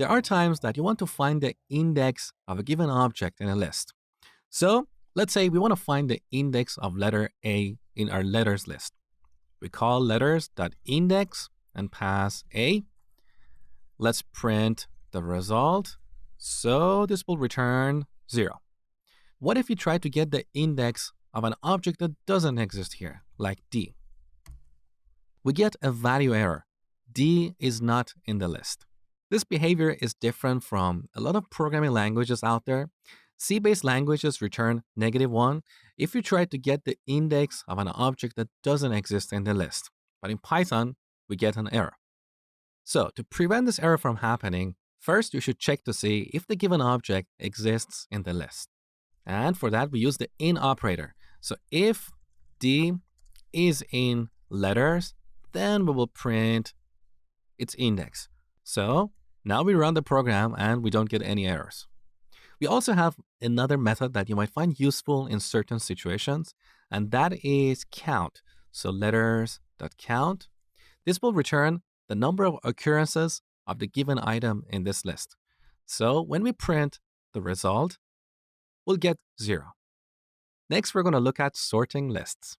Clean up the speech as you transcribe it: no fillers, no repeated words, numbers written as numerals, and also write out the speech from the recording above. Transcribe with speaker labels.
Speaker 1: There are times that you want to find the index of a given object in a list. So let's say we want to find the index of letter A in our letters list. We call letters.index and pass A. Let's print the result. So this will return 0. What if you try to get the index of an object that doesn't exist here, like D? We get a value error. D is not in the list. This behavior is different from a lot of programming languages out there. C-based languages return -1 if you try to get the index of an object that doesn't exist in the list. But in Python, we get an error. So to prevent this error from happening, first you should check to see if the given object exists in the list. And for that, we use the in operator. So if D is in letters, then we will print its index. So now we run the program and we don't get any errors. We also have another method that you might find useful in certain situations, and that is count. So letters.count. This will return the number of occurrences of the given item in this list. So when we print the result, we'll get 0. Next, we're going to look at sorting lists.